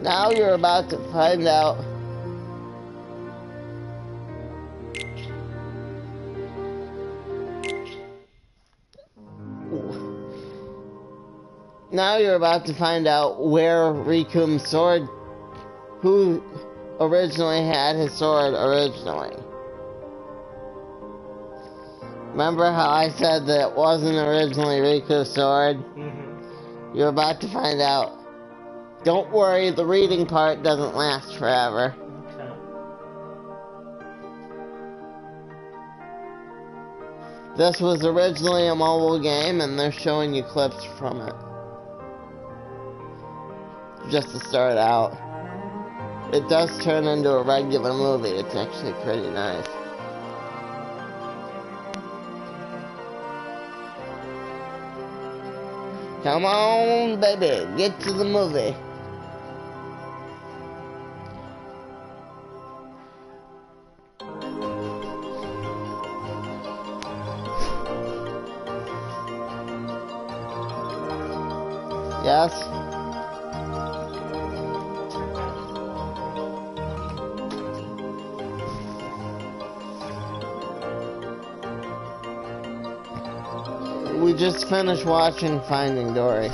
Now you're about to find out where Riku's sword, who originally had his sword originally. Remember how I said that it wasn't originally Riku's sword? Mm-hmm. You're about to find out. Don't worry, the reading part doesn't last forever. Okay. This was originally a mobile game, and they're showing you clips from it. Just to start out. It does turn into a regular movie. It's actually pretty nice. Come on, baby, get to the movie. Yes? We just finished watching Finding Dory.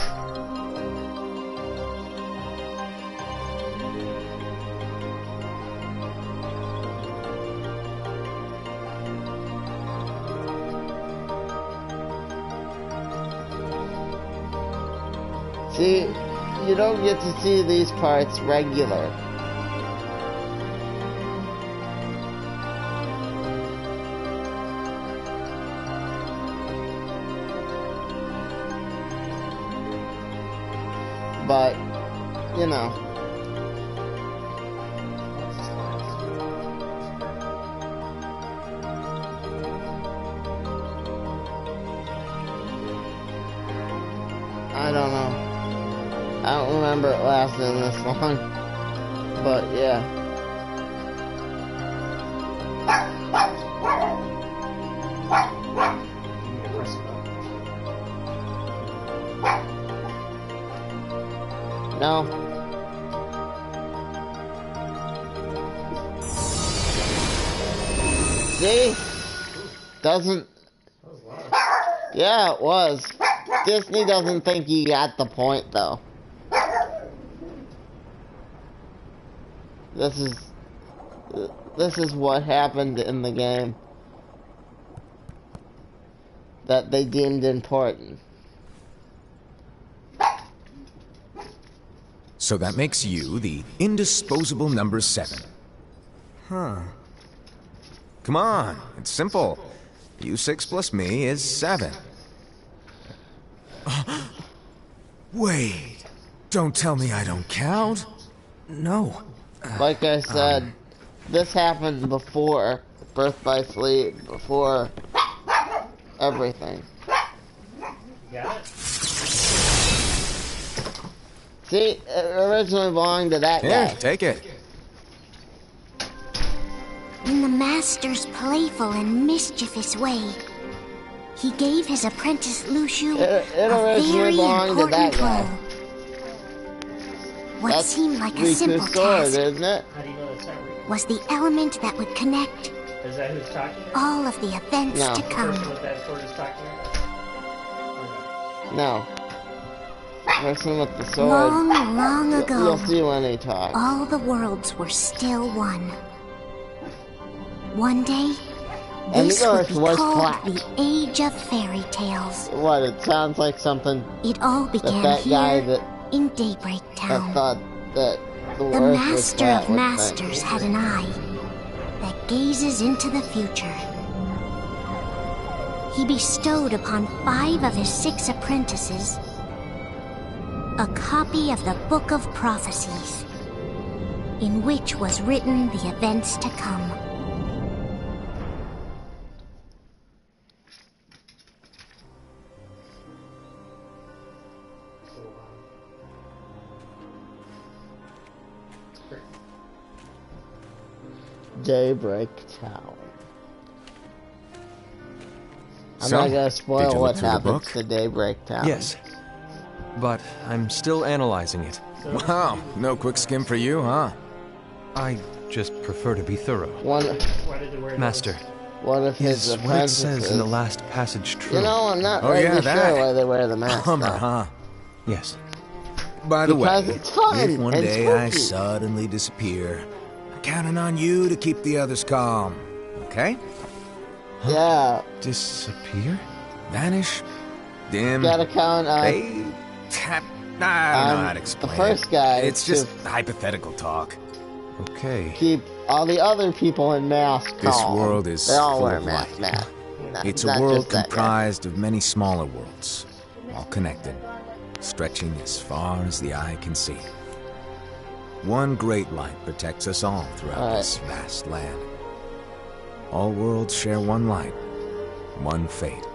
See, you don't get to see these parts regular. But, you know. I don't know. I don't remember it lasting this long. But, yeah. No. See? Doesn't... Yeah, it was. Disney doesn't think you got the point, though. This is what happened in the game that they deemed important. So that makes you the indisposable number 7. Huh. Come on, it's simple. You 6 plus me is 7. Wait, don't tell me I don't count. No. Like I said, this happened before Birth by Sleep, before everything. Got it? See, it originally belonged to that guy. Here, take it. In the master's playful and mischievous way, he gave his apprentice Luciu It a originally very belonged to that important guy. role. What That's seemed like a Riku's simple sword, task isn't it? How do you know that's not Riku? was the element that would connect Is that who's talking? all of the events No. to The come. person with that sword is talking about? No. The person with the sword. Long, long ago, You'll see when he talks. all the worlds were still one. One day, And this the would earth be was called flat. the Age of Fairy Tales. What, it sounds like something It all began that guy here that, in Daybreak that Town. thought that the The earth was Master flat of would Masters think. had an eye that gazes into the future. He bestowed upon 5 of his 6 apprentices a copy of the Book of Prophecies, in which was written the events to come. Daybreak Town. I'm So, not gonna did spoil you what look through the happens book? to Daybreak Town. Yes. but I'm still analyzing it. Wow, no quick skim for you, huh? I just prefer to be thorough. Why did they wear Master, What if his is what it says in the apprentices... last passage true? You know, I'm not Oh, really yeah, sure that. why they wear the mask. Bummer, though. huh? Yes. By the way, Because it's fun if one and day I spooky. suddenly disappear, I'm counting on you to keep the others calm, okay? Yeah, Disappear? Vanish, dim, gotta count on... fade, tap. I don't know how to explain the first it. guy It's just to- hypothetical talk. Okay. keep all the other people in masks This calm. world is They all full wear of masks light. now. It's Not a world just that guy. comprised of many smaller worlds, all connected, stretching as far as the eye can see. One great light protects us all throughout All right. this vast land. All worlds share one light, one fate.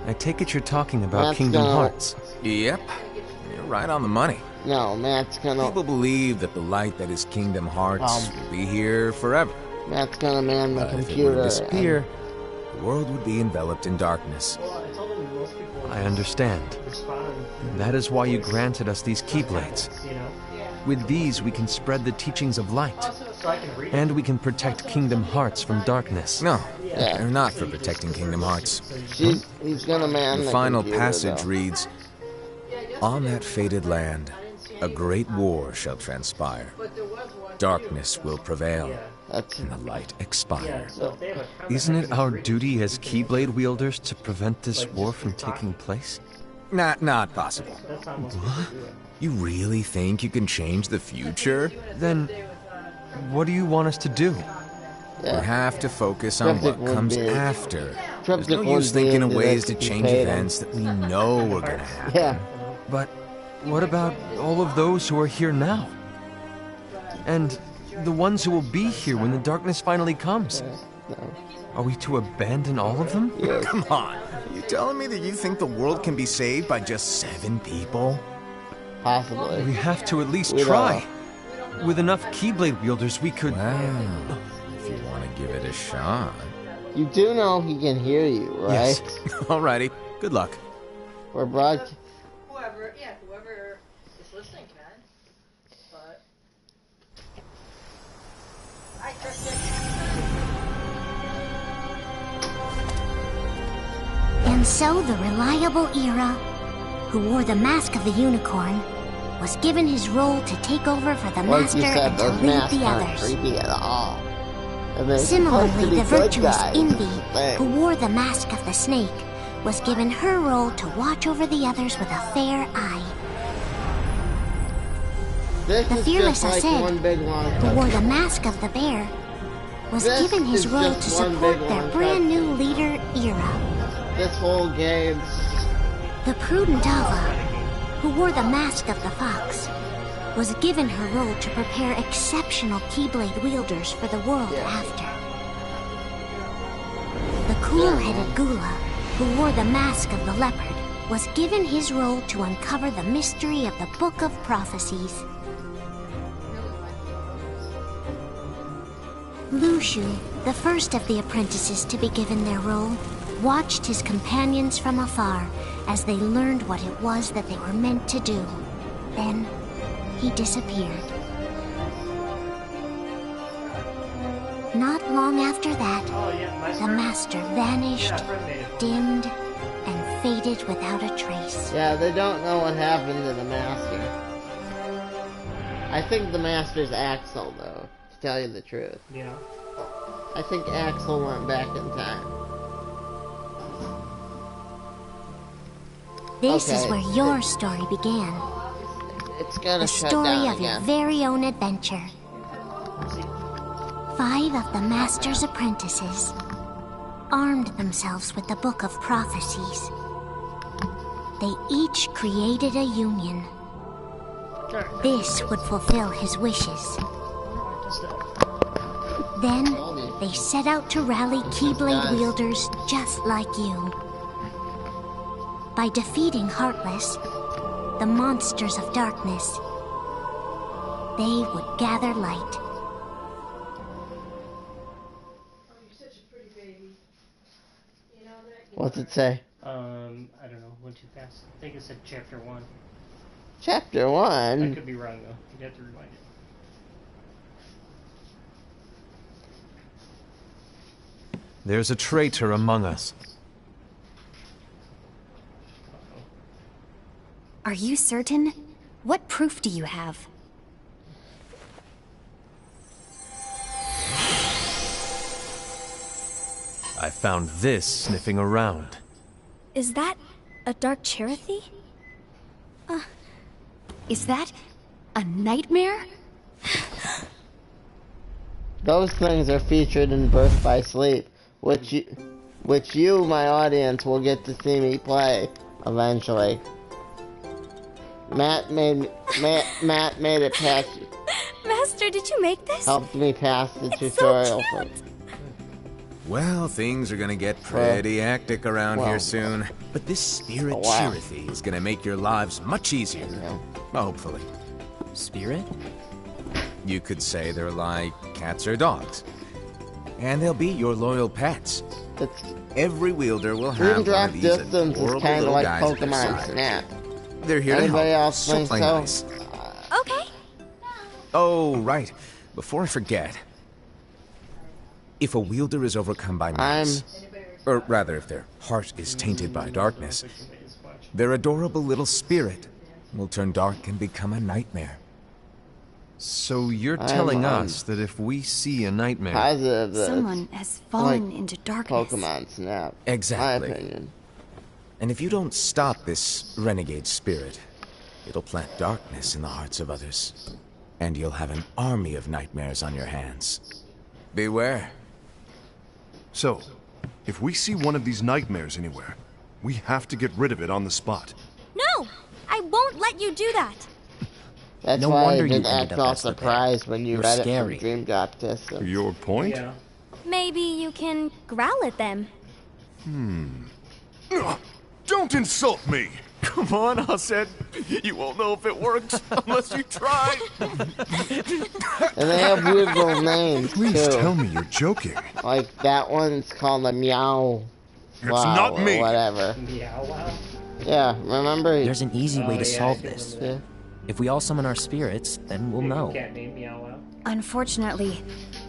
I take it you're talking about That's Kingdom gonna- Hearts. Yep, you're right on the money. No, Matt's gonna... People believe that the light that is Kingdom Hearts Um, will be here forever. Matt's gonna man the But if it were computer. to and- disappear, the world would be enveloped in darkness. Well, I told him most people I understand. respond. That is why you granted us these Keyblades. You know? With these, we can spread the teachings of light, So I can read it. and we can protect Kingdom Hearts from darkness. No, Yeah. they're not for protecting Kingdom Hearts. He's gonna man The the final computer, passage though. reads, "On that fated land, a great war shall transpire. Darkness will prevail, That's... and the light expire." So if they have a comment, Isn't I it can our read it. duty as Keyblade wielders to prevent this war from taking place? Not possible. That's how most people do it. You really think you can change the future? Then, what do you want us to do? We have to focus on Cryptic what would comes be- after. There's Cryptic no would use be thinking of into ways this to if you change paid him. events that we know are gonna happen. Yeah. But what about all of those who are here now? And the ones who will be here when the darkness finally comes? No. Are we to abandon all of them? Come on. Are you telling me that you think the world can be saved by just 7 people? We Possibly. have to at least We try. With enough Keyblade wielders, we could... Well, if you want to give it a shot. You do know he can hear you, right? Yes. Alrighty, good luck. We're broad... Whoever is listening can. But I trust it. And so the reliable Era, who wore the mask of the unicorn, was given his role to take over for the Like master you said, and to those lead masks the aren't others. creepy at all. And they're supposed to Similarly, be the good virtuous guys, Invi, that's the thing. who wore the mask of the snake, was given her role to watch over the others with a fair eye. This The is fearless just like Aced, one big long who wore the mask of the bear, was This given his is role just to one support big their long brand cut. new leader, Era. This whole game. The prudent Ava, who wore the mask of the fox, was given her role to prepare exceptional Keyblade wielders for the world after. The cool-headed Gula, who wore the mask of the leopard, was given his role to uncover the mystery of the Book of Prophecies. Lushu, the first of the apprentices to be given their role, watched his companions from afar as they learned what it was that they were meant to do. Then, he disappeared. Not long after that, Oh, yeah, my the friend. master vanished, Yeah, Fred made it. dimmed, and faded without a trace. Yeah, they don't know what happened to the master. I think the master's Axel, though, to tell you the truth. You know? I think Axel went back in time. This is Okay. where your story began. It's gonna The shut story down of your again. very own adventure. 5 of the Master's apprentices armed themselves with the Book of Prophecies. They each created a union. This would fulfill his wishes. Then, they set out to rally Keyblade wielders just like you. By defeating Heartless, the monsters of darkness, they would gather light. You're such a pretty baby. You know that? What's it say? I don't know. Went too fast. I think it said chapter 1. Chapter I 1? could be wrong though. You'd have to rewind it. There's a traitor among us. Uh-oh. Are you certain? What proof do you have? I found this sniffing around. Is that a dark Cherothy? Is that a nightmare? Those things are featured in Birth by Sleep, which you, my audience, will get to see me play eventually. Matt made it past. Master, did you make this? Helped me pass the It's tutorial. so cute. Well, things are gonna get pretty hectic around here soon. But this spirit Cherothy is gonna make your lives much easier. Hopefully. Spirit? You could say they're like cats or dogs. And they'll be your loyal pets. It's Every wielder will Dream have one Drop of these Distance is adorable kind of little like guys at their Pokemon side. Snap. They're here Anybody to help. else think play so? nice. Okay. Oh, right. Before I forget. If a wielder is overcome by malice, or rather if their heart is tainted by darkness, their adorable little spirit will turn dark and become a nightmare. So you're telling us that if we see a nightmare... Positive that Someone has fallen into darkness. Pokemon Snap. Exactly. My opinion. And if you don't stop this renegade spirit, it'll plant darkness in the hearts of others. And you'll have an army of nightmares on your hands. Beware. So, if we see one of these nightmares anywhere, we have to get rid of it on the spot. No! I won't let you do that! That's No why I wonder you didn't ended act up all as the surprised when you You're read scary. it from Dream Drop Distance. Your point? Yeah. Maybe you can growl at them. Don't insult me! Come on, Hassan. You won't know if it works unless you try. And they have weird little names, Please too. tell me you're joking. Like, that one's called a Meow It's Wow not me. or whatever. Meow wow. Yeah, remember? There's an easy way to yeah, solve I can this. remember Yeah. If we all summon our spirits, then we'll know. Cat named Meow wow. Unfortunately,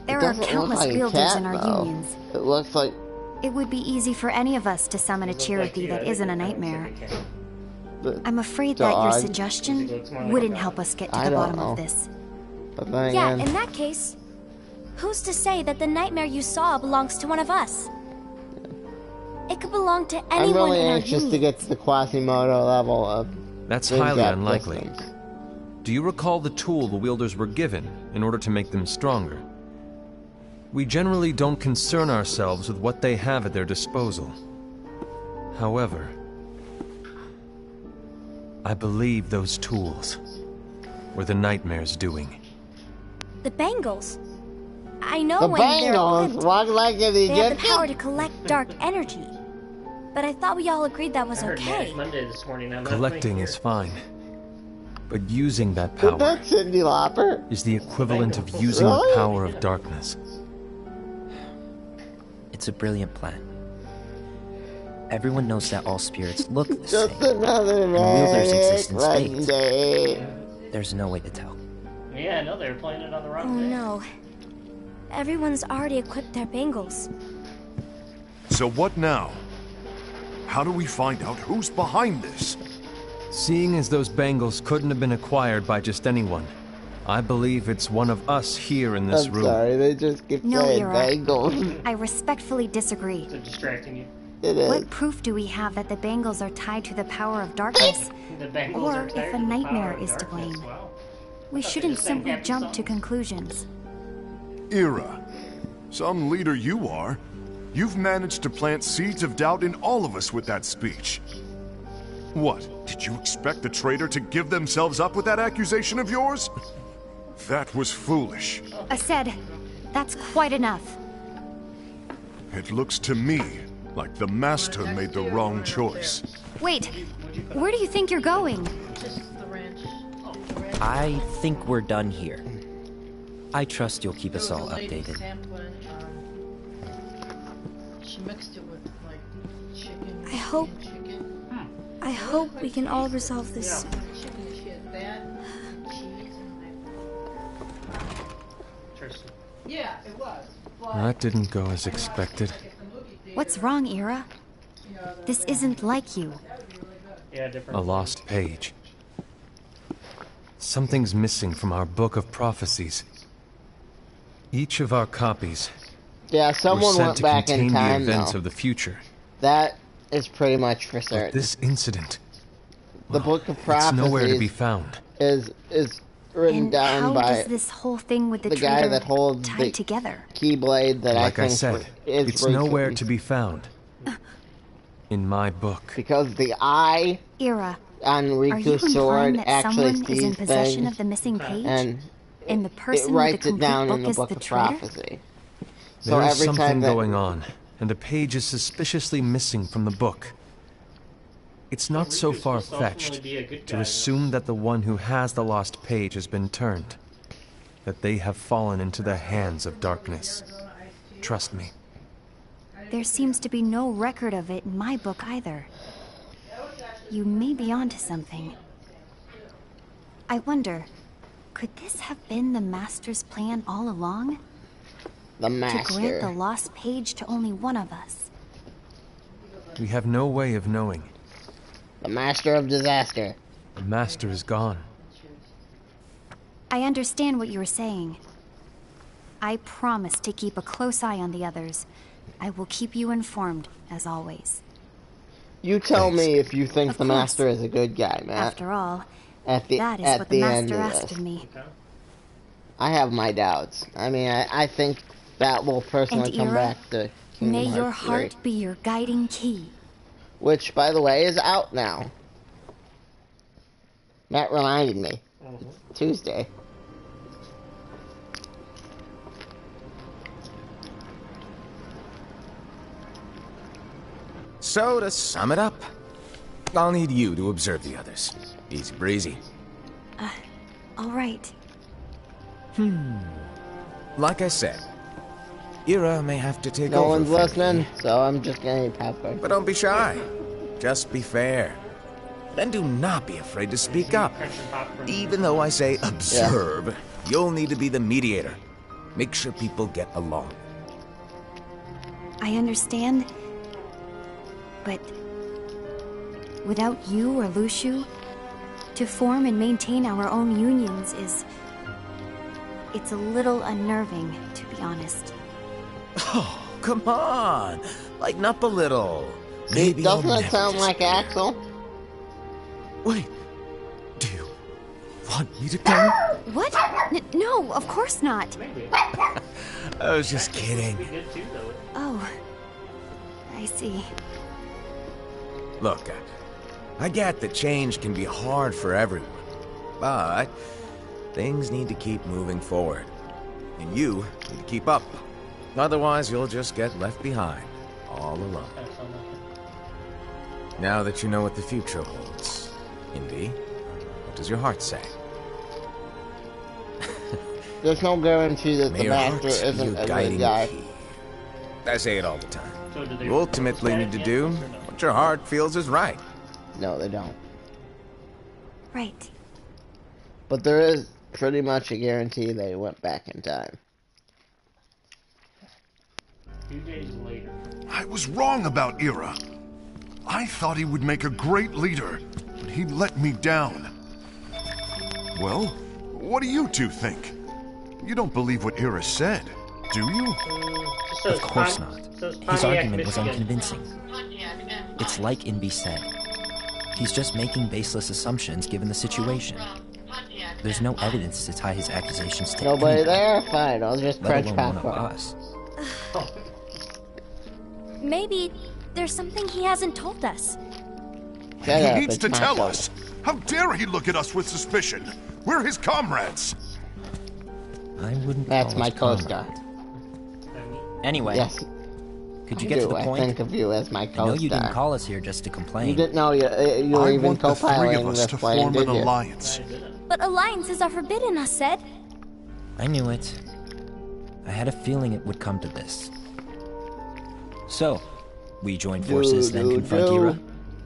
there It are doesn't look countless like a wielders cat, in our though. unions. It looks like... It would be easy for any of us to summon a Cherokee that isn't a nightmare. the- I'm afraid that your Dog. suggestion wouldn't help us get to I the don't bottom know. of this. But then Yeah, again, in that case, who's to say that the nightmare you saw belongs to one of us? It could belong to I'm anyone really in our anxious union. to get to the Quasimodo level of That's Dream highly Drop unlikely. Distance. Do you recall the tool the wielders were given in order to make them stronger? We generally don't concern ourselves with what they have at their disposal. However, I believe those tools were the nightmare's doing. The bangles. I know The when they're Bangles equipped, walk like an they have the Egyptian. power to collect dark energy. But I thought we all agreed that was I heard okay. Manic Monday this morning. I'm not Collecting playing is here. fine, but using that Is power that Cyndi Lauper? is the equivalent of using Really? the power of darkness. It's a brilliant plan. Everyone knows that all spirits look the Just same. another wielders manic exist in spades. Monday. There's no way to tell. Yeah, no, they were playing it on the Oh wrong day. no. Everyone's already equipped their bangles. So what now? How do we find out who's behind this? Seeing as those bangles couldn't have been acquired by just anyone, I believe it's one of us here in this I'm room. sorry, they just keep No, saying Ira. Bangles. I respectfully disagree. So distracting you. It is. What proof do we have that the bangles are tied to the power of darkness? The Bengals Or are if tired a of the nightmare power of is to darkness. blame. Wow. We shouldn't just sang simply happy jump to songs. conclusions. Ira, some leader you are. You've managed to plant seeds of doubt in all of us with that speech. What, did you expect the traitor to give themselves up with that accusation of yours? That was foolish. I said, that's quite enough. It looks to me like the Master made the wrong choice. Wait, where do you think you're going? Just the ranch. I think we're done here. I trust you'll keep us all There was a lady updated. sampling, she mixed it with like chicken. I hope- and chicken. I I hope we can all resolve this soon. Yeah, it was. That didn't go as expected. What's wrong, Ira? This isn't like you. Yeah, different. A lost page. Something's missing from our book of prophecies. Each of our copies Yeah, were someone sent went to back contain in the time, events though. of the future. That is pretty much for But certain. this incident, The Book of it's nowhere to be Prophecies found. is written And down how by does this whole thing with the the guy traitor that holds tie the together? Keyblade that Like I I think said, is it's nowhere Riku's. to be found. In my book. Because the eye Ira, on are you Riku's implying sword that actually someone is in sees possession things of the missing page? and And the it person with writes the it complete down book in the is Book the of traitor? Prophecy. So There is every something time that going on, and a page is suspiciously missing from the book. It's not so Riku's supposed to far-fetched ultimately be a good to guy, assume that the one who has the lost page has been turned. That they have fallen into the hands of darkness. Trust me. There seems to be no record of it in my book either. You may be onto something. I wonder, could this have been the Master's plan all along? the To grant the Master. lost page to only one of us? We have no way of knowing. The Master of Disaster. The Master is gone. I understand what you were saying. I promise to keep a close eye on the others. I will keep you informed, as always. You tell Thanks. me if you think Of the course. Master is a good guy, Matt. After all, At the that is at what the the end Master of asked this. of me. I have my doubts. I mean, I think that will personally And come Ira, back to Kingdom May your Hearts 3, heart be your guiding key. which, by the way, is out now. Matt reminded me. Tuesday. So, to sum it up, I'll need you to observe the others. Easy breezy. All right. Like I said, Ira may have to take No over one's for me, listening, so I'm just gonna eat popcorn. but don't be shy. Just be fair. Then do not be afraid to speak up. Even though I say observe, you'll need to be the mediator. Make sure people get along. I understand. But without you or Luciu, to form and maintain our own unions is... It's a little unnerving, to be honest. Oh, come on. Lighten up a little. See, Maybe doesn't I'll it never sound like disappear. Axel? Wait. Do you want me to come? What? No, of course not. I was just kidding. Oh, I see. Look, I get that change can be hard for everyone, but things need to keep moving forward. And you need to keep up. Otherwise, you'll just get left behind, all alone. Now that you know what the future holds, Indy, what does your heart say? There's no guarantee that May the your Master heart be isn't your a good guiding guy. key. I say it all the time. So do they You ultimately need to do what your heart feels is right. No, they don't. Right. But there is pretty much a guarantee they went back in time. 2 days later. I was wrong about Ira. I thought he would make a great leader, but he let me down. Well, what do you two think? You don't believe what Ira said, do you? Of course not. His argument was unconvincing. It's like Inby said. He's just making baseless assumptions given the situation. There's no evidence to tie his accusations to Nobody anyone, there? Fine, I'll just let crunch alone one of popcorn. us. Maybe there's something he hasn't told us. Shut He up, needs it's to my tell show. us. How dare he look at us with suspicion? We're his comrades. I wouldn't That's call my us co-star. comrade. Anyway, Yes, could you I get to do. the I point? think of you as my I co-star. know you didn't call us here just to You complain. didn't know you were I even want the three co-piloting of us this to plane, form did an you? alliance. But alliances are forbidden, us said. I knew it. I had a feeling it would come to this. So, we join forces, then confront Ira?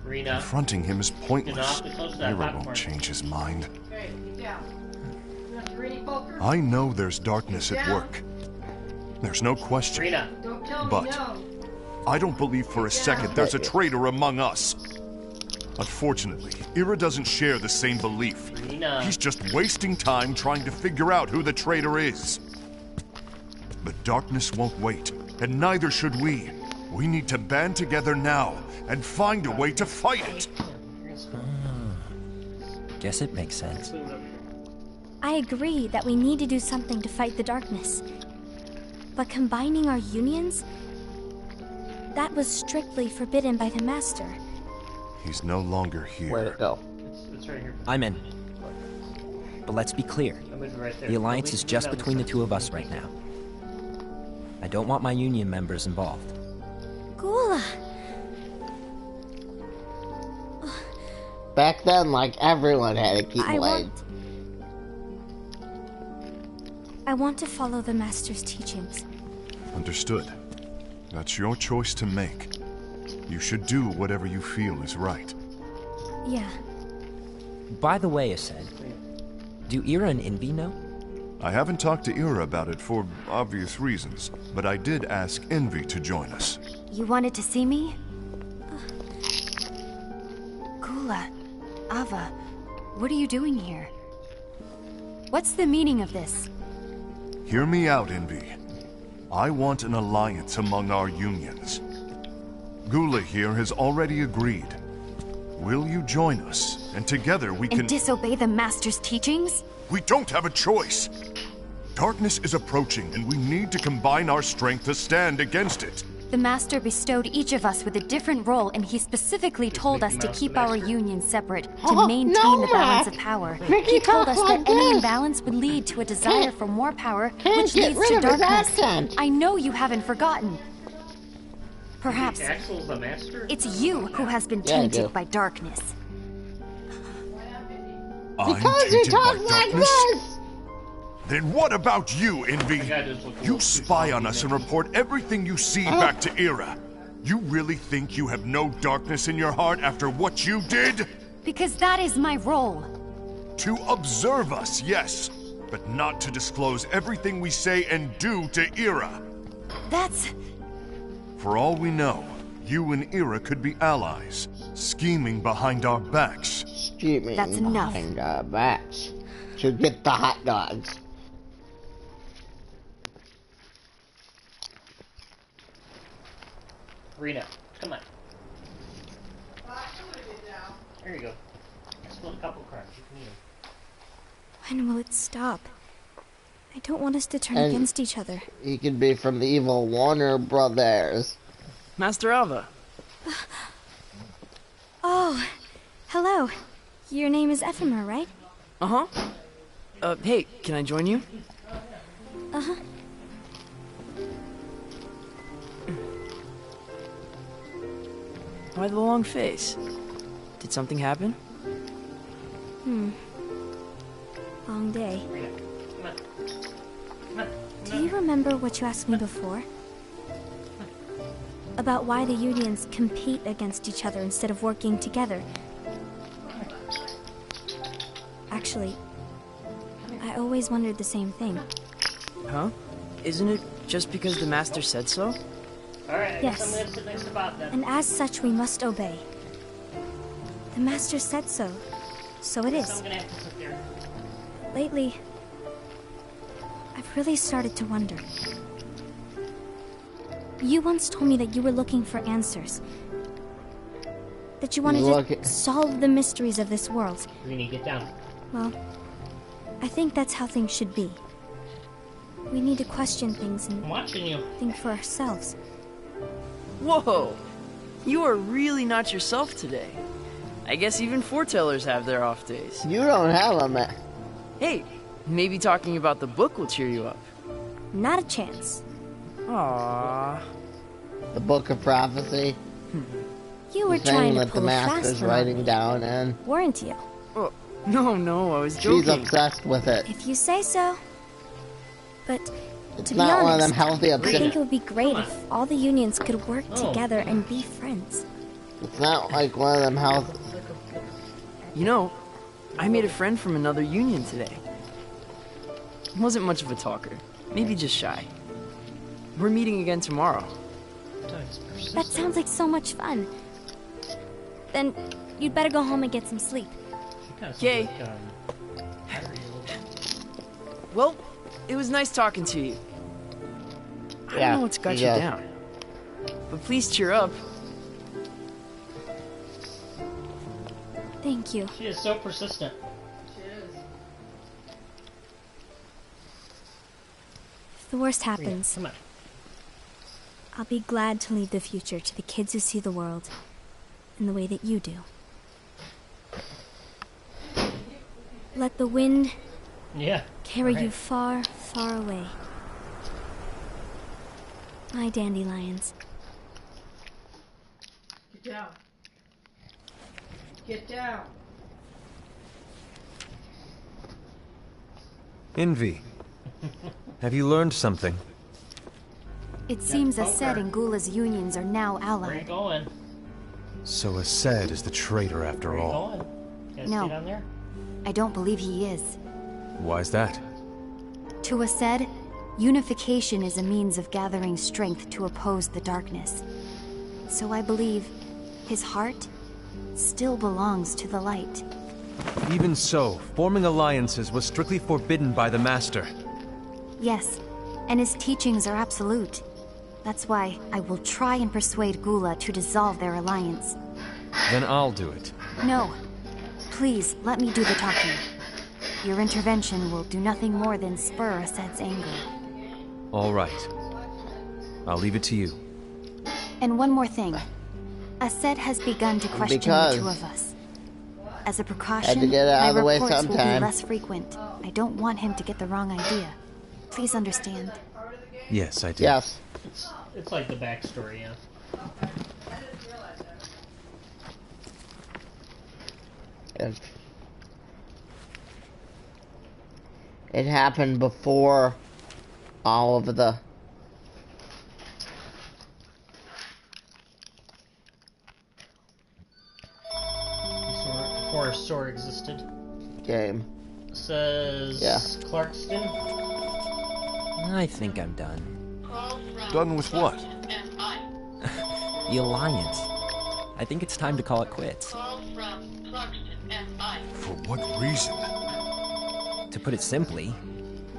Confronting him is pointless. Ira won't change his mind. Okay, get down. You want to ready, poker? I know there's darkness at work. There's no question. Don't tell me But no. I don't believe for a second there's a traitor among us. Unfortunately, Ira doesn't share the same belief. He's just wasting time trying to figure out who the traitor is. The darkness won't wait, and neither should we. We need to band together now and find a way to fight it. Guess it makes sense. I agree that we need to do something to fight the darkness. But combining our unions? That was strictly forbidden by the Master. He's no longer here. Where'd it go? It's right here. I'm in. But let's be clear. Right there. The alliance is just between the two of us right now. I don't want my union members involved. Gula! Back then, like, everyone had a Keyblade. I want to follow the Master's teachings. Understood. That's your choice to make. You should do whatever you feel is right. Yeah. By the way, Ased, do Ira and Envy know? I haven't talked to Ira about it for obvious reasons, but I did ask Envy to join us. You wanted to see me? Gula, Ava, what are you doing here? What's the meaning of this? Hear me out, Envy. I want an alliance among our unions. Gula here has already agreed. Will you join us? And together we can... And disobey the Master's teachings? We don't have a choice! Darkness is approaching, and we need to combine our strength to stand against it. The Master bestowed each of us with a different role, and he specifically told us to keep our union separate, to maintain the balance of power. He told us that any imbalance would lead to a desire for more power, which leads to darkness. I know you haven't forgotten. Perhaps it's you who has been tainted by darkness. Because you talk like this! Then what about you, Envy? You spy on us and report everything you see back to Ira. You really think you have no darkness in your heart after what you did? Because that is my role. To observe us, yes, but not to disclose everything we say and do to Ira. That's... For all we know, you and Ira could be allies, scheming behind our backs. Scheming behind our backs. To get the hot dogs. Rena, come on. There you go. Split a couple cards. When will it stop? I don't want us to turn against each other. He could be from the evil Warner Brothers. Master Alva. Oh, hello. Your name is Ephemer, right? Uh-huh. Hey, can I join you? Uh-huh. Why the long face? Did something happen? Long day. Do you remember what you asked me before? About why the unions compete against each other instead of working together. Actually, I always wondered the same thing. Huh? Isn't it just because the Master said so? Alright, yes. And as such, we must obey. The Master said so. So it is. Lately, I've really started to wonder. You once told me that you were looking for answers. That you wanted to solve the mysteries of this world. We need to get down. Well, I think that's how things should be. We need to question things and think for ourselves. Whoa! You are really not yourself today. I guess even foretellers have their off days. You don't have them, man. Hey, maybe talking about the book will cheer you up. Not a chance. Aww. The Book of Prophecy. You were trying to pull the a fast Master's one, writing down, and weren't you? Oh, no, I was joking. She's obsessed with it. If you say so. But it's to be not honest, one of them healthy I obsessions. think it would be great if all the unions could work together and be friends. It's not like one of them houses. You know, I made a friend from another union today. He wasn't much of a talker, maybe just shy. We're meeting again tomorrow. That sounds like so much fun. Then you'd better go home and get some sleep. Okay. Well, it was nice talking to you. I don't know what's got you down. But please cheer up. Thank you. She is so persistent. If the worst happens, Come on. I'll be glad to leave the future to the kids who see the world in the way that you do. Let the wind carry you far, far away. My dandelions. Get down. Get down. Envy. Have you learned something? It seems Ased and Gula's unions are now allied. Where are you going? So Ased is the traitor after all. No, down there? I don't believe he is. Why's that? To Ased, unification is a means of gathering strength to oppose the darkness. So I believe his heart still belongs to the light. Even so, forming alliances was strictly forbidden by the Master. Yes, and his teachings are absolute. That's why I will try and persuade Gula to dissolve their alliance. Then I'll do it. No. Please, let me do the talking. Your intervention will do nothing more than spur Ased's anger. All right. I'll leave it to you. And one more thing. Ased has begun to question the two of us. As a precaution, my reports will be less frequent. I don't want him to get the wrong idea. Please understand. Yes, I do. Yes. It's like the backstory, yeah. It happened before all of the before a store existed. Game. Says Clarkston. I think I'm done. Done with what? The Alliance. I think it's time to call it quits. For what reason? To put it simply,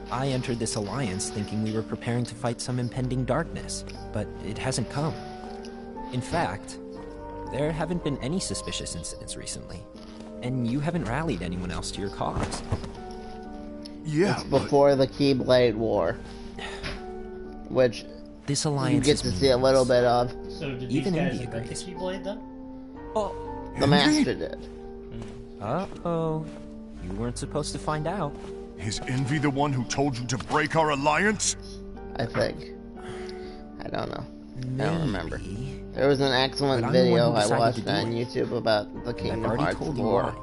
I entered this alliance thinking we were preparing to fight some impending darkness, but it hasn't come. In fact, there haven't been any suspicious incidents recently, and you haven't rallied anyone else to your cause. Yeah, it's before the Keyblade War, which this alliance you get to see a little bit of. So did even these guys Envy invent the agrees. Keyblade then? Oh, The Master did. Uh-oh. You weren't supposed to find out. Is Envy the one who told you to break our alliance? I think. I don't know. Maybe. I don't remember. There was an excellent video I watched on YouTube about the Kingdom Hearts War.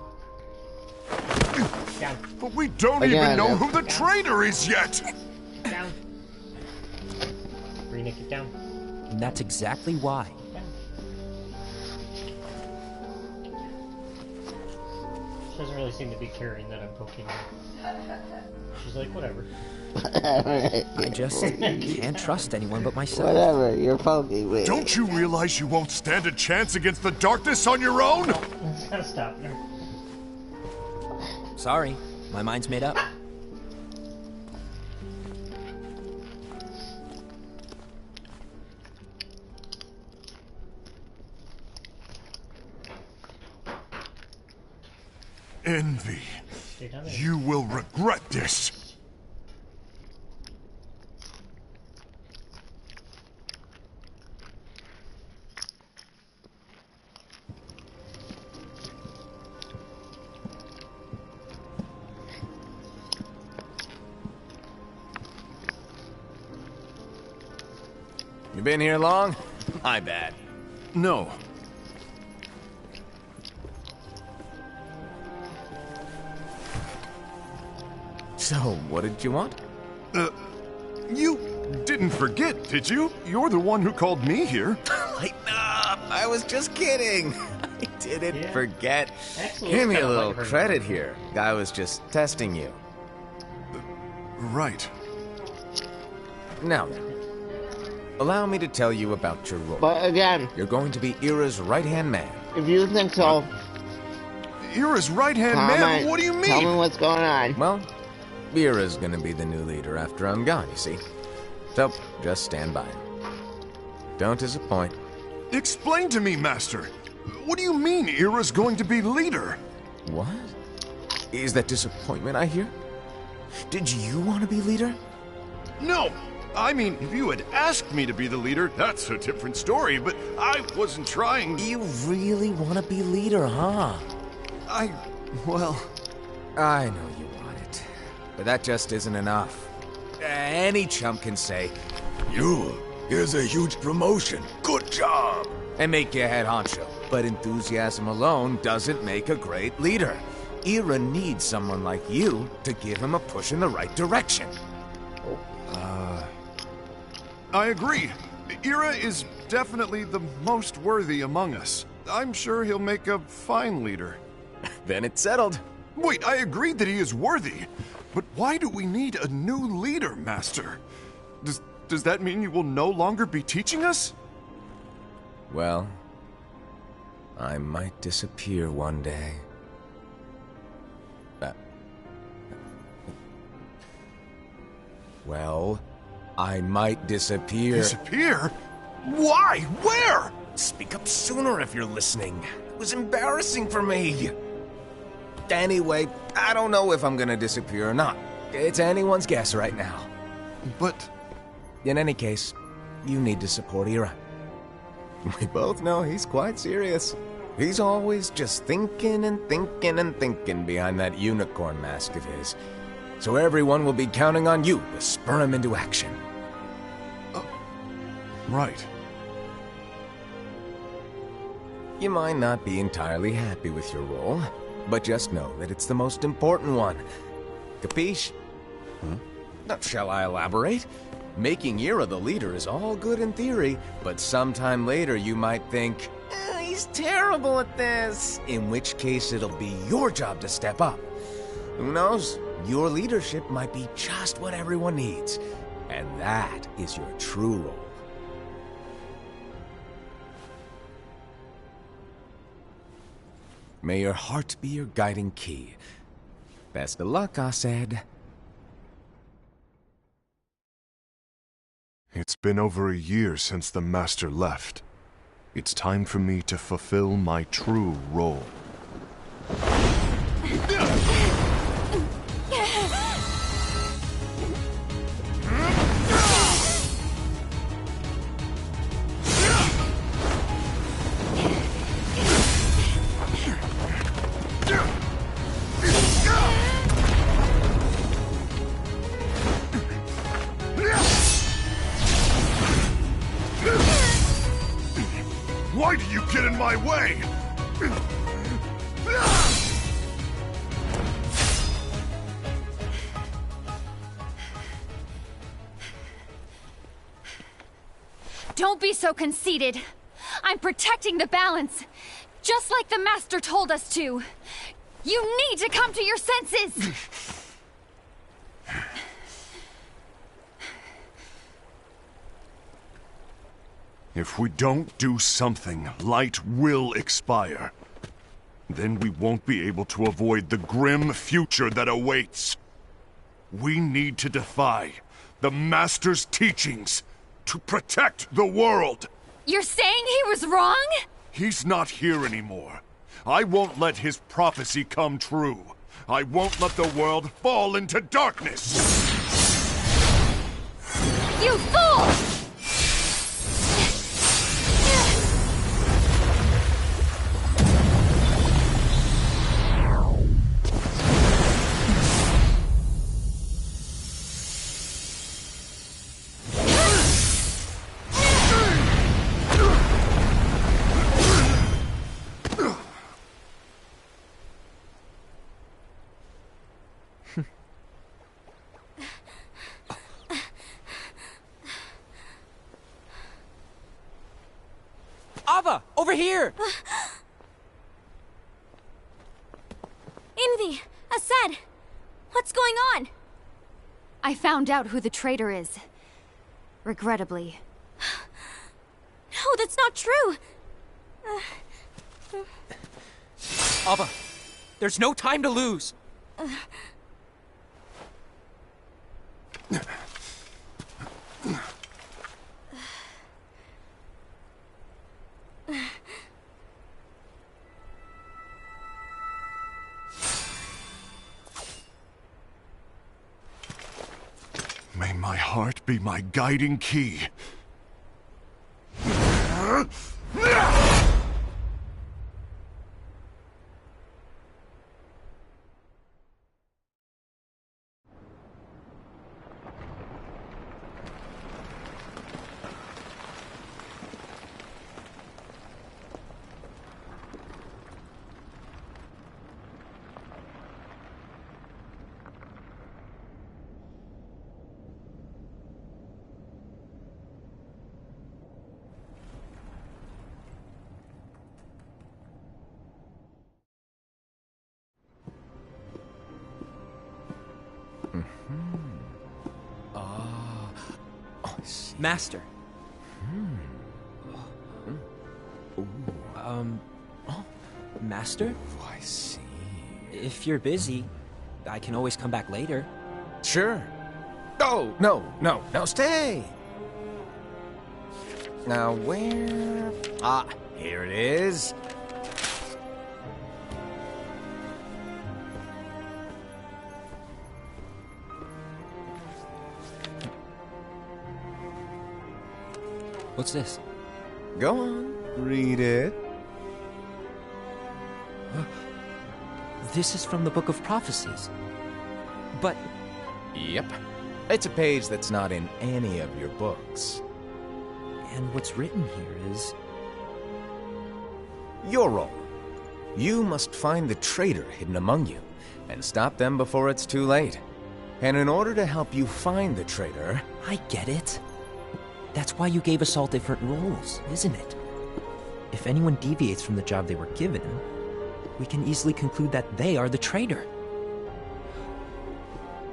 But we don't even know who the traitor is yet! Down. Rena, get down. And that's exactly why. She doesn't really seem to be caring that I'm poking her. She's like, whatever. I just can't trust anyone but myself. Whatever, you're poking me. Don't you realize you won't stand a chance against the darkness on your own? It's gotta stop there. Sorry, my mind's made up. Envy, you will regret this. You been here long? My bad. No. So, what did you want? You didn't forget, did you? You're the one who called me here. Lighten up! I was just kidding. I didn't forget. Actually, Give me it's a kinda little like her. credit here. I was just testing you. Right. Now then, allow me to tell you about your role. But again, You're going to be Ira's right-hand man. if you think so, Ira's right-hand man? comment, What do you tell me mean? what's going on. Well, Ira's gonna be the new leader after I'm gone, you see. So, just stand by. Don't disappoint. Explain to me, Master. What do you mean Ira's going to be leader? What? Is that disappointment I hear? Did you want to be leader? No! I mean, if you had asked me to be the leader, that's a different story, but I wasn't trying. You really want to be leader, huh? Well... I know you want it, but that just isn't enough. Any chump can say, here's a huge promotion, good job, and make you head honcho. But enthusiasm alone doesn't make a great leader. Ira needs someone like you to give him a push in the right direction. I agree. Ira is definitely the most worthy among us. I'm sure he'll make a fine leader. Then it's settled. Wait, I agreed that he is worthy. But why do we need a new leader, Master? Does that mean you will no longer be teaching us? Well, I might disappear one day. Well, I might disappear. Disappear? Why? Where? Speak up sooner if you're listening. It was embarrassing for me. Anyway, I don't know if I'm gonna disappear or not. It's anyone's guess right now. But... In any case, you need to support Ira. We both know he's quite serious. He's always just thinking and thinking and thinking behind that unicorn mask of his. So everyone will be counting on you to spur him into action. Right. You might not be entirely happy with your role, but just know that it's the most important one. Capiche? Now, shall I elaborate? Making Ira the leader is all good in theory, but sometime later you might think, he's terrible at this. In which case it'll be your job to step up. Who knows? Your leadership might be just what everyone needs. And that is your true role. May your heart be your guiding key. Best of luck, I said. It's been over a year since the Master left. It's time for me to fulfill my true role. Why do you get in my way? Don't be so conceited. I'm protecting the balance, just like the Master told us to. You need to come to your senses! If we don't do something, light will expire. Then we won't be able to avoid the grim future that awaits. We need to defy the Master's teachings to protect the world. You're saying he was wrong? He's not here anymore. I won't let his prophecy come true. I won't let the world fall into darkness. You fool! traitor! Envy! Ased! What's going on? I found out who the traitor is. Regrettably. No, that's not true! Ava, there's no time to lose! May my heart be my guiding key. Master. Master? Oh, I see. If you're busy, I can always come back later. Sure. Oh, no, stay! Now, where... Ah, here it is. What's this? Go on, read it. This is from the Book of Prophecies. But... Yep. It's a page that's not in any of your books. And what's written here is... Your role. You must find the traitor hidden among you, and stop them before it's too late. And in order to help you find the traitor... I get it. That's why you gave us all different roles, isn't it? If anyone deviates from the job they were given, we can easily conclude that they are the traitor.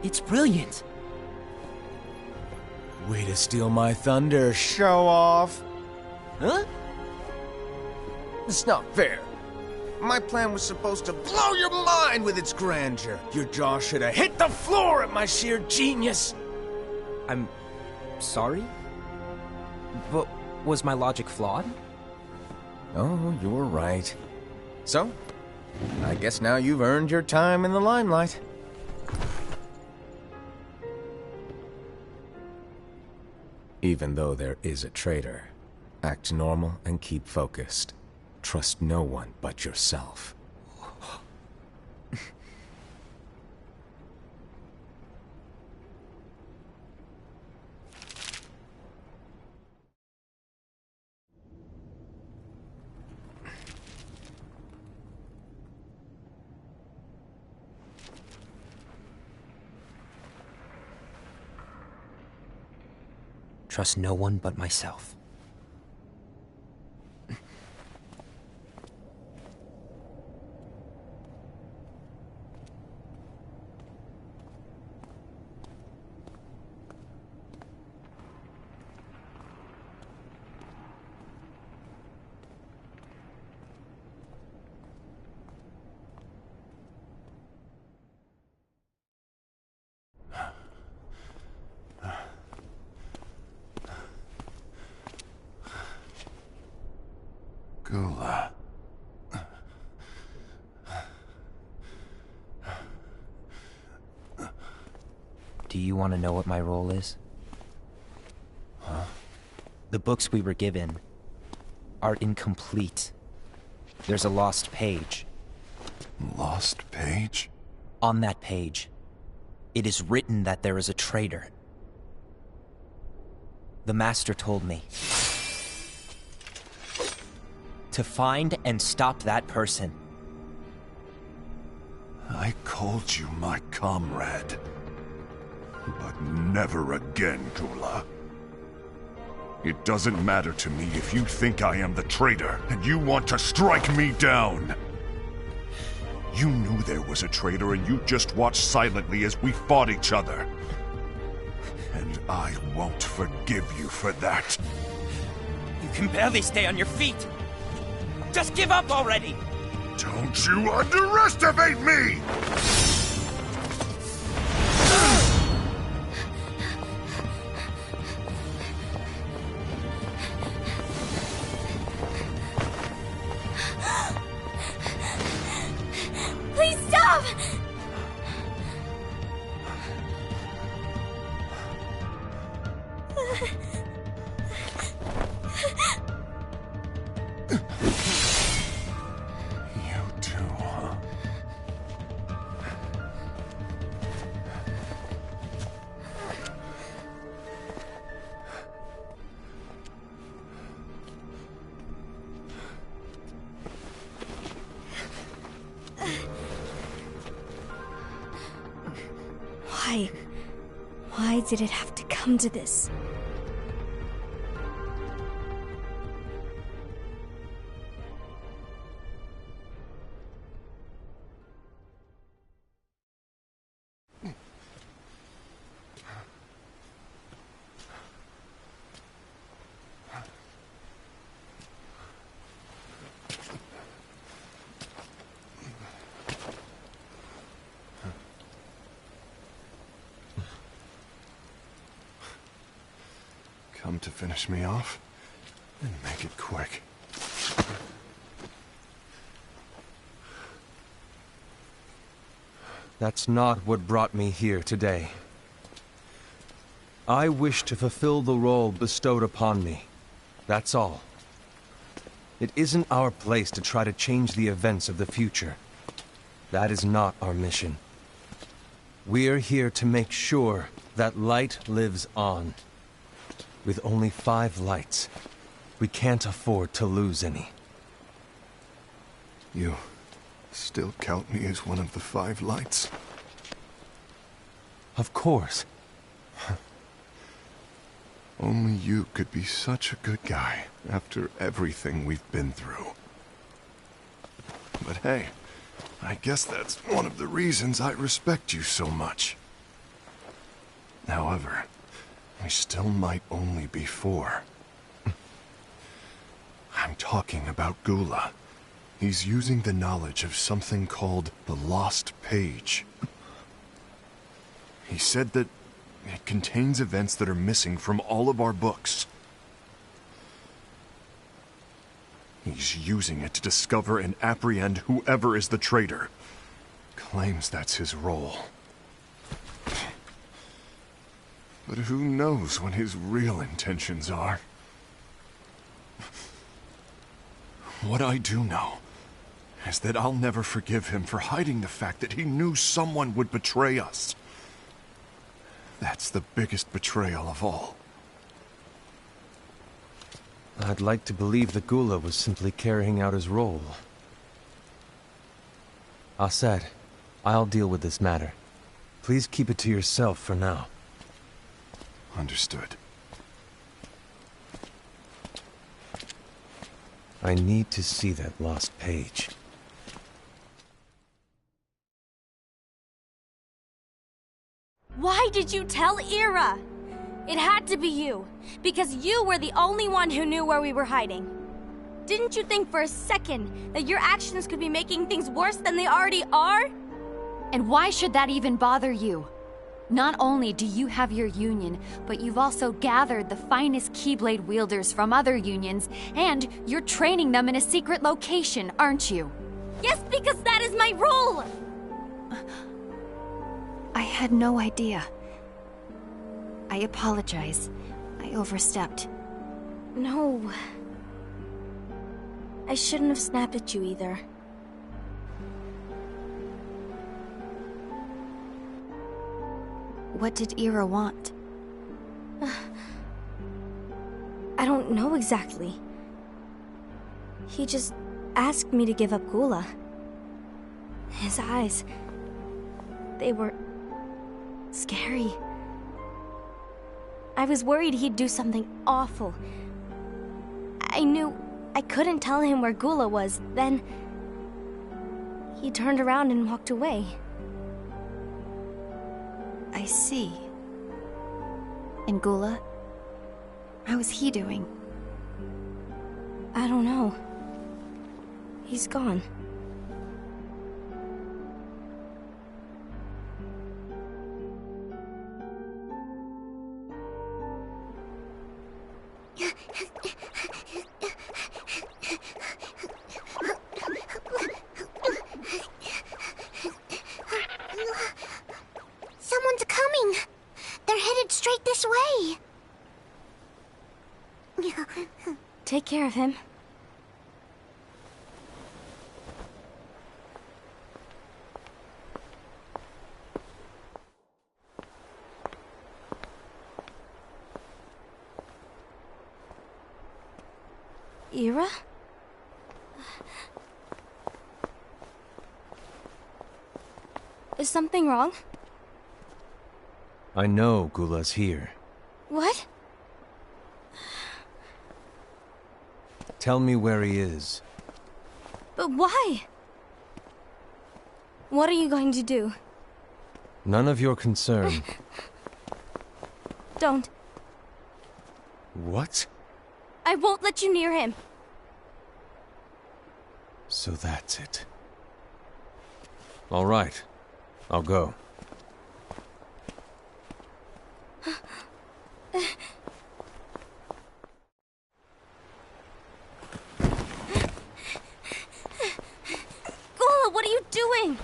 It's brilliant! Way to steal my thunder, show off! Huh? It's not fair. My plan was supposed to blow your mind with its grandeur. Your jaw should have hit the floor at my sheer genius! I'm... sorry? But was my logic flawed? Oh, you're right. So, I guess now you've earned your time in the limelight. Even though there is a traitor, act normal and keep focused. Trust no one but yourself. Trust no one but myself. Gula. Do you want to know what my role is? Huh? The books we were given are incomplete. There's a lost page. Lost page? On that page, it is written that there is a traitor. The Master told me to find and stop that person. I called you my comrade. But never again, Gula. It doesn't matter to me if you think I am the traitor, and you want to strike me down. You knew there was a traitor, and you just watched silently as we fought each other. And I won't forgive you for that. You can barely stay on your feet. Just give up already! Don't you underestimate me! Please stop! You too, huh? Why? Why did it have to come to this? Come to finish me off? Then make it quick. That's not what brought me here today. I wish to fulfill the role bestowed upon me. That's all. It isn't our place to try to change the events of the future. That is not our mission. We're here to make sure that light lives on. With only 5 lights, we can't afford to lose any. You still count me as one of the 5 lights? Of course. Only you could be such a good guy after everything we've been through. But hey, I guess that's one of the reasons I respect you so much. However, we still might only be 4. I'm talking about Gula. He's using the knowledge of something called the Lost Page. He said that it contains events that are missing from all of our books. He's using it to discover and apprehend whoever is the traitor. Claims that's his role. But who knows what his real intentions are? What I do know is that I'll never forgive him for hiding the fact that he knew someone would betray us. That's the biggest betrayal of all. I'd like to believe that Gula was simply carrying out his role. Aset, I'll deal with this matter. Please keep it to yourself for now. Understood. I need to see that lost page. Why did you tell Ira? It had to be you, because you were the only one who knew where we were hiding. Didn't you think for a second that your actions could be making things worse than they already are? And why should that even bother you? Not only do you have your union, but you've also gathered the finest Keyblade wielders from other unions, and you're training them in a secret location, aren't you? Yes, because that is my role! I had no idea. I apologize. I overstepped. No. I shouldn't have snapped at you either. What did Ira want? I don't know exactly. He just asked me to give up Gula. His eyes... they were... scary. I was worried he'd do something awful. I knew I couldn't tell him where Gula was. Then he turned around and walked away. I see. And Gula? How is he doing? I don't know. He's gone. Someone's coming. They're headed straight this way. Take care of him. Ira? Is something wrong? I know Gula's here. What? Tell me where he is. But why? What are you going to do? None of your concern. Don't. What? I won't let you near him. So that's it. All right. I'll go. Gula, what are you doing?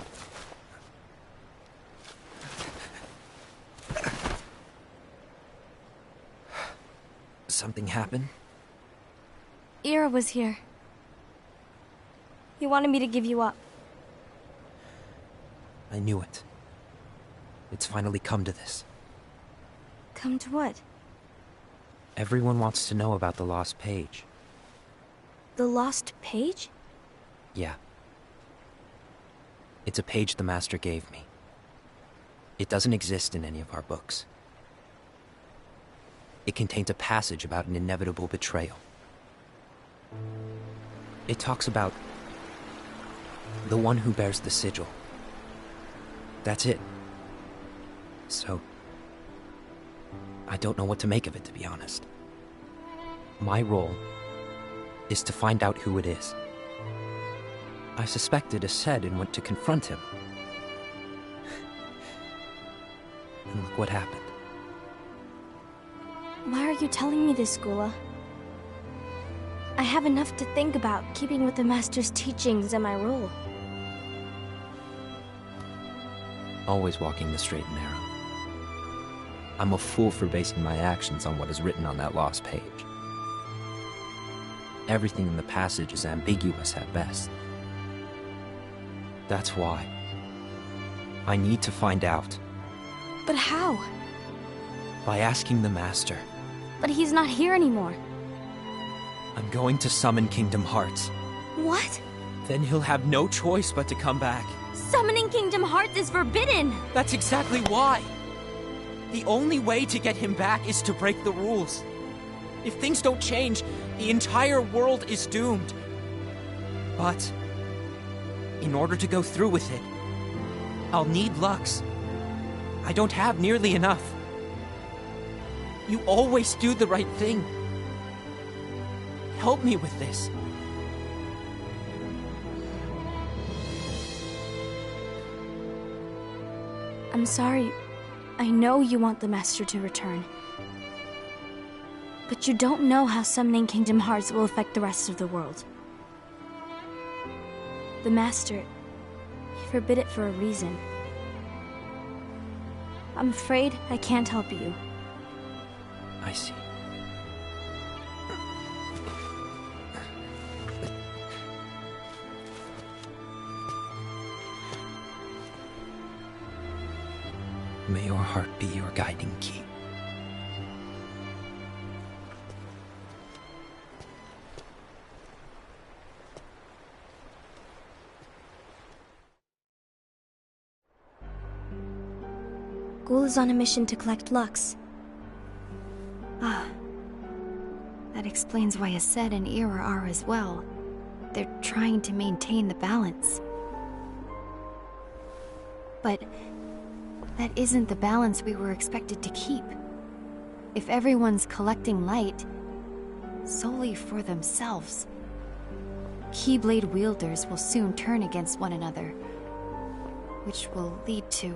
Something happened? Ira was here. He wanted me to give you up. I knew it. It's finally come to this. Come to what? Everyone wants to know about the lost page. The lost page? Yeah. It's a page the Master gave me. It doesn't exist in any of our books. It contains a passage about an inevitable betrayal. It talks about the one who bears the sigil. That's it. So, I don't know what to make of it, to be honest. My role is to find out who it is. I suspected Ased and went to confront him. And look what happened. Why are you telling me this, Gula? I have enough to think about, keeping with the Master's teachings and my role. Always walking the straight and narrow. I'm a fool for basing my actions on what is written on that lost page. Everything in the passage is ambiguous at best. That's why I need to find out. But how? By asking the Master. But he's not here anymore. I'm going to summon Kingdom Hearts. What? Then he'll have no choice but to come back. Summoning Kingdom Hearts is forbidden! That's exactly why! The only way to get him back is to break the rules. If things don't change, the entire world is doomed. But in order to go through with it, I'll need Lux. I don't have nearly enough. You always do the right thing. Help me with this. I'm sorry. I know you want the Master to return. But you don't know how summoning Kingdom Hearts will affect the rest of the world. The Master, he forbid it for a reason. I'm afraid I can't help you. I see. May your heart be your guiding key. Ghoul is on a mission to collect Lux. Ah. That explains why Aset and Ira are as well. They're trying to maintain the balance. But that isn't the balance we were expected to keep. If everyone's collecting light solely for themselves, Keyblade wielders will soon turn against one another, which will lead to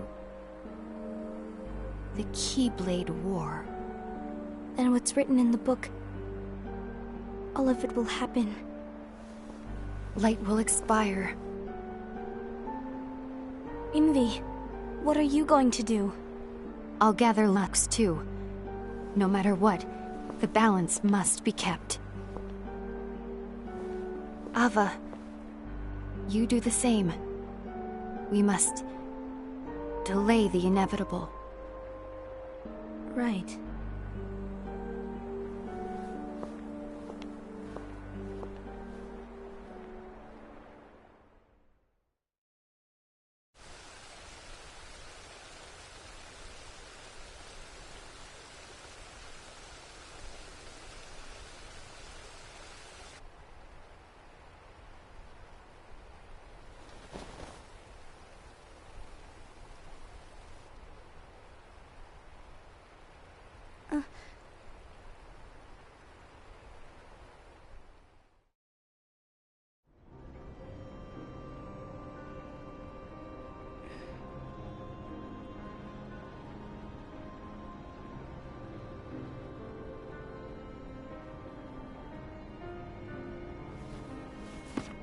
the Keyblade War. And what's written in the book, all of it will happen. Light will expire. Envy, what are you going to do? I'll gather Lux too. No matter what, the balance must be kept. Ava, you do the same. We must delay the inevitable. Right.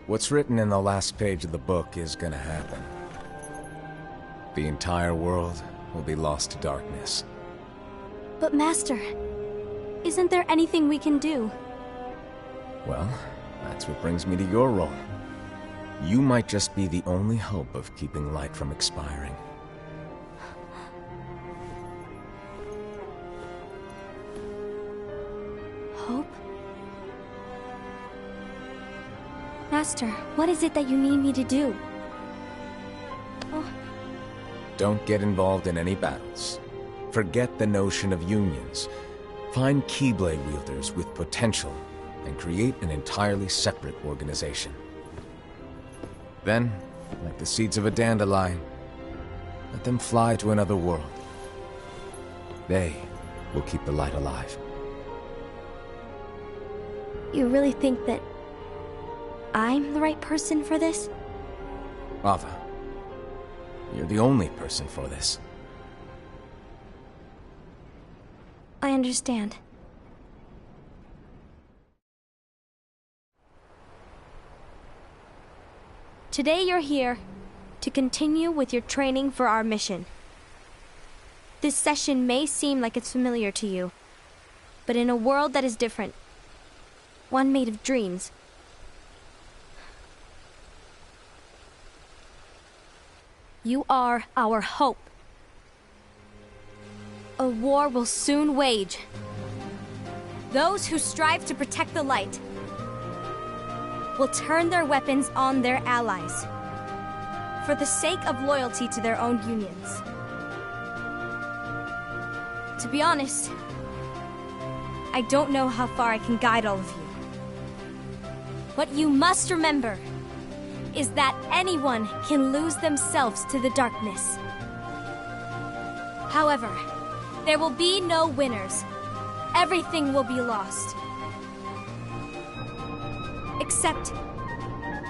What's written in the last page of the book is gonna happen. The entire world will be lost to darkness. But Master, isn't there anything we can do? Well, that's what brings me to your role. You might just be the only hope of keeping light from expiring. Hope? Master, what is it that you need me to do? Oh. Don't get involved in any battles. Forget the notion of unions. Find Keyblade wielders with potential and create an entirely separate organization. Then, like the seeds of a dandelion, let them fly to another world. They will keep the light alive. You really think that I'm the right person for this? Ava, you're the only person for this. I understand. Today you're here to continue with your training for our mission. This session may seem like it's familiar to you, but in a world that is different, one made of dreams, you are our hope. A war will soon wage. Those who strive to protect the light will turn their weapons on their allies for the sake of loyalty to their own unions. To be honest, I don't know how far I can guide all of you. What you must remember is that anyone can lose themselves to the darkness. However, there will be no winners. Everything will be lost. Except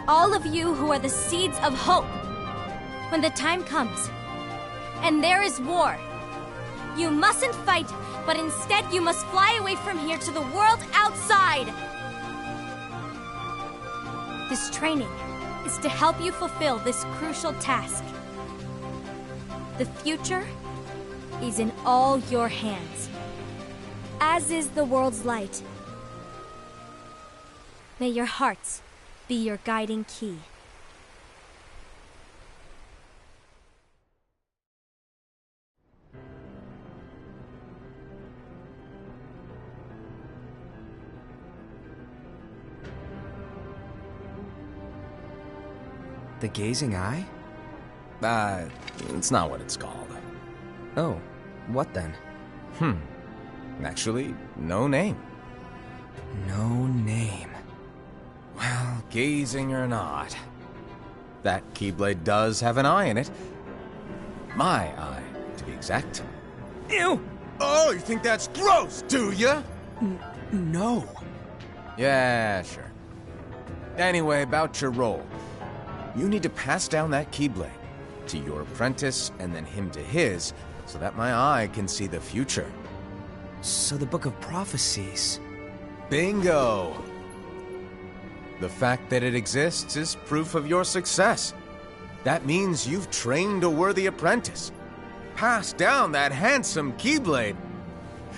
all of you who are the seeds of hope. When the time comes, and there is war, you mustn't fight, but instead you must fly away from here to the world outside. This training is to help you fulfill this crucial task. The future is in all your hands, as is the world's light. May your hearts be your guiding key. The gazing eye? It's not what it's called. Oh, what then? Actually, no name. No name. Well, gazing or not, that Keyblade does have an eye in it. My eye, to be exact. Ew! Oh, you think that's gross, do ya? No. Yeah, sure. Anyway, about your role. You need to pass down that Keyblade to your apprentice and then him to his, so that my eye can see the future. So the Book of Prophecies... Bingo! The fact that it exists is proof of your success. That means you've trained a worthy apprentice, passed down that handsome Keyblade,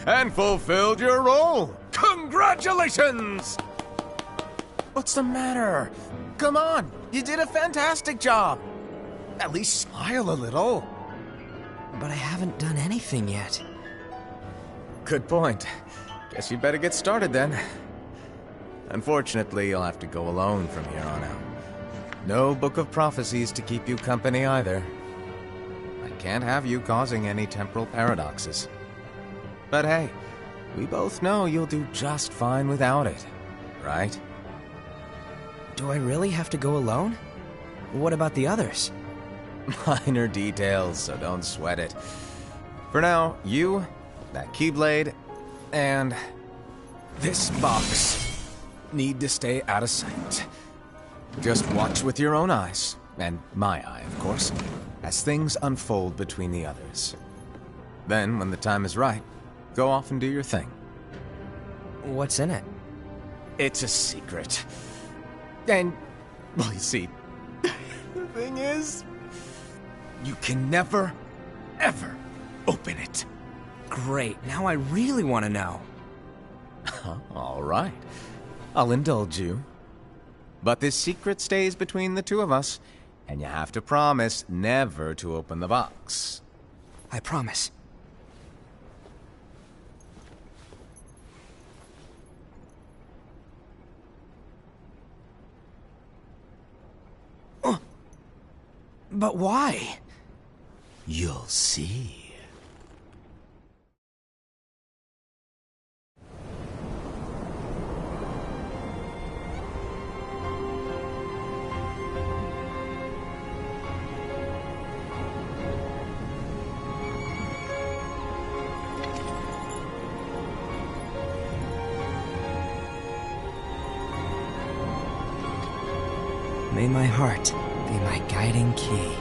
and fulfilled your role. Congratulations! What's the matter? Come on, you did a fantastic job. At least smile a little. But I haven't done anything yet. Good point. Guess you better get started then. Unfortunately, you'll have to go alone from here on out. No Book of Prophecies to keep you company either. I can't have you causing any temporal paradoxes. But hey, we both know you'll do just fine without it, right? Do I really have to go alone? What about the others? Minor details, so don't sweat it. For now, you, that Keyblade, and this box need to stay out of sight. Just watch with your own eyes, and my eye, of course, as things unfold between the others. Then, when the time is right, go off and do your thing. What's in it? It's a secret. And, well, you see, the thing is, you can never, ever open it. Great, now I really want to know. All right. I'll indulge you. But this secret stays between the two of us, and you have to promise never to open the box. I promise. But why? You'll see. May my heart be my guiding key.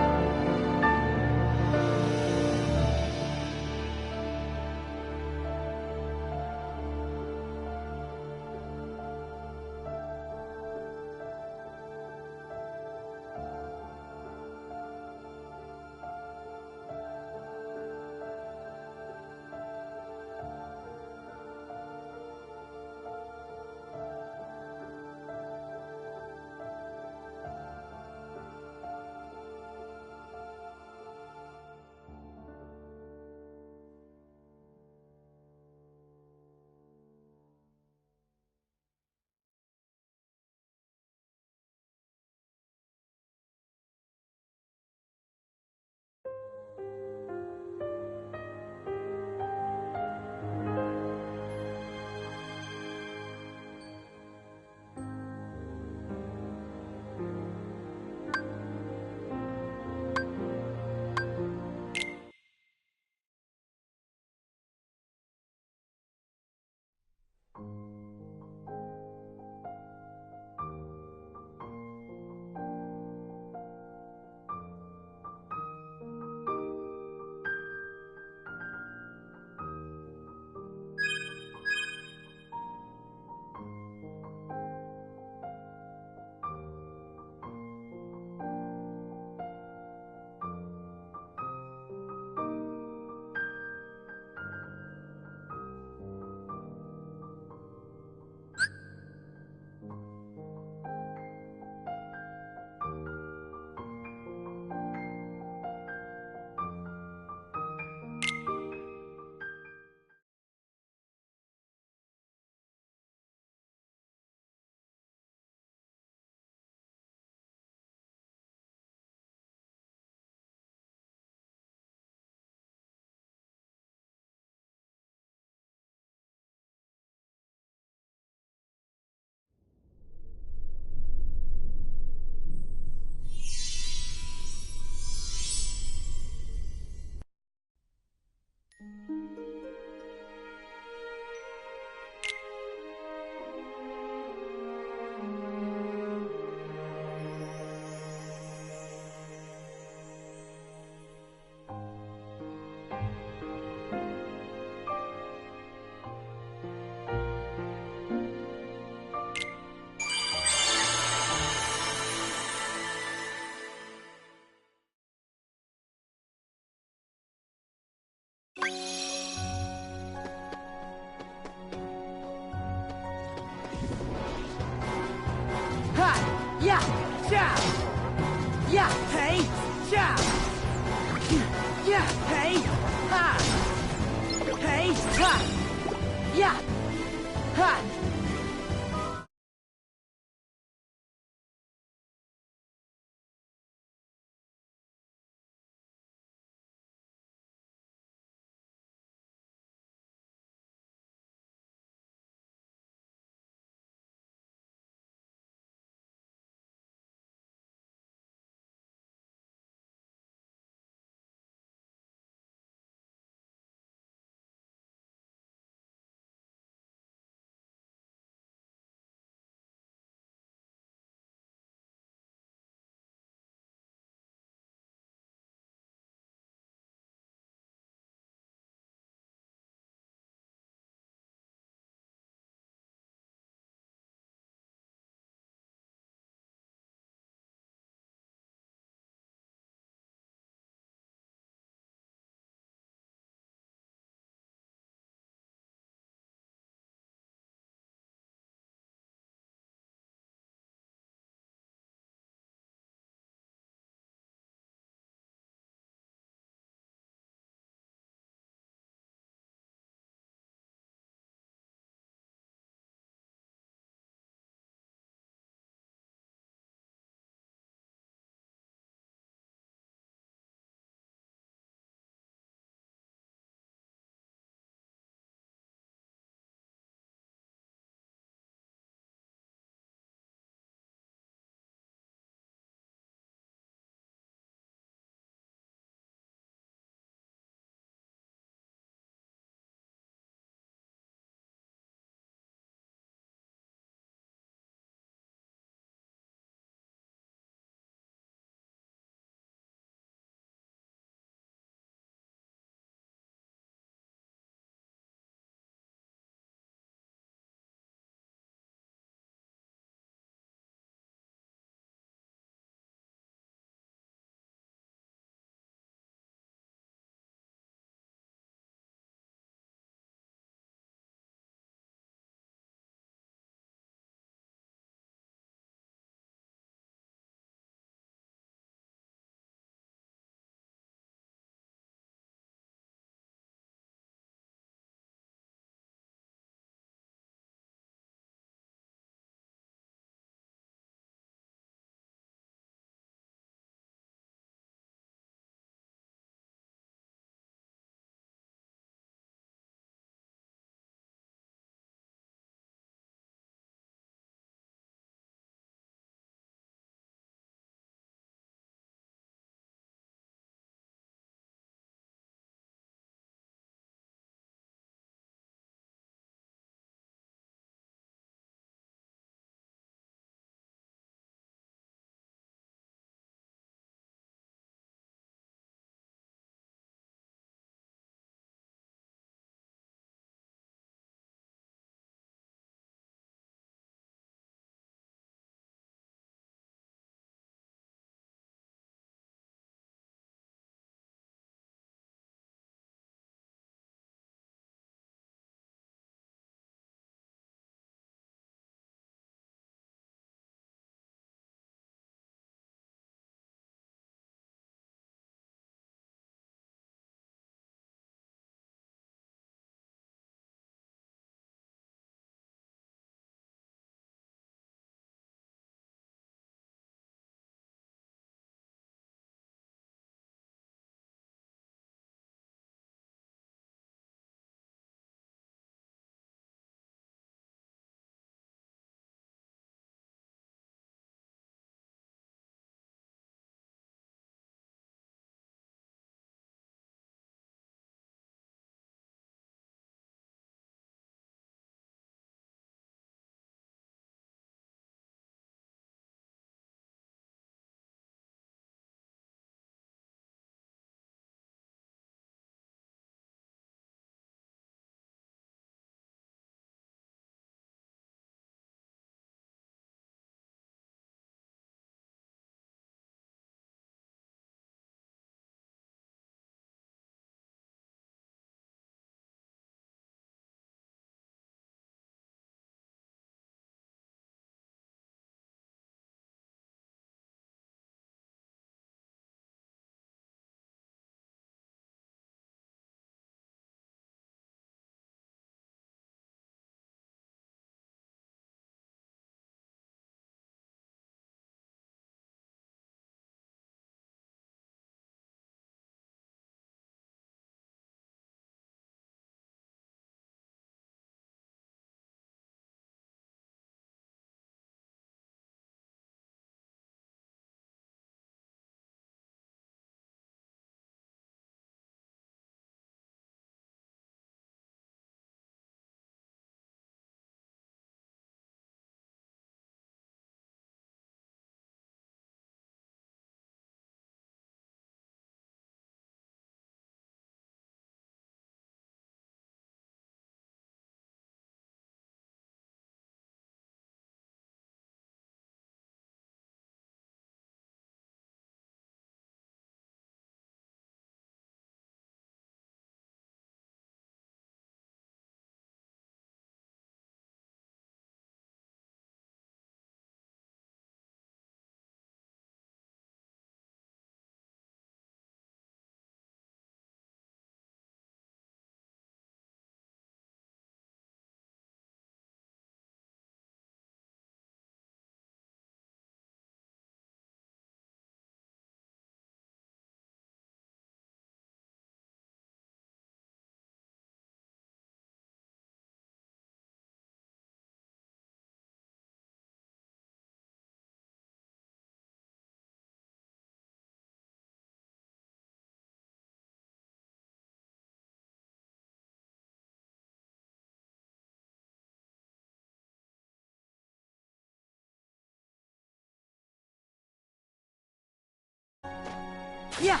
Yeah!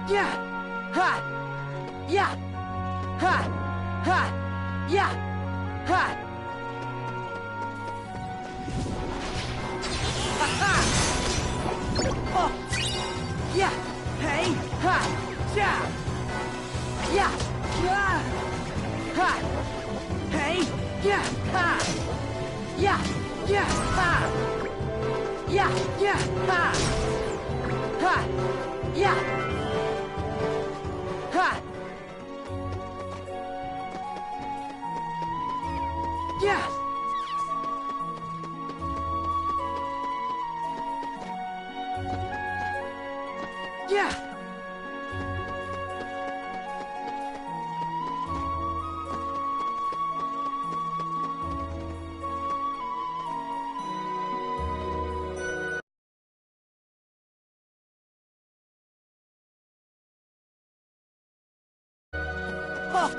Yeah! Ha! Yeah! Ha! Ha! Yeah! Ha! Ha! Ha! Oh! Yeah! Hey! Ha! Yeah! Yeah! Yeah! Ha! Hey! Yeah! Ha! Yeah! Yeah! Ha! Yeah! Yeah! Ha! Ha! Yeah! Ha! Yeah! Yeah! Oh!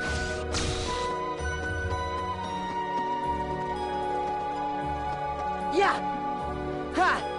Yeah! Ha!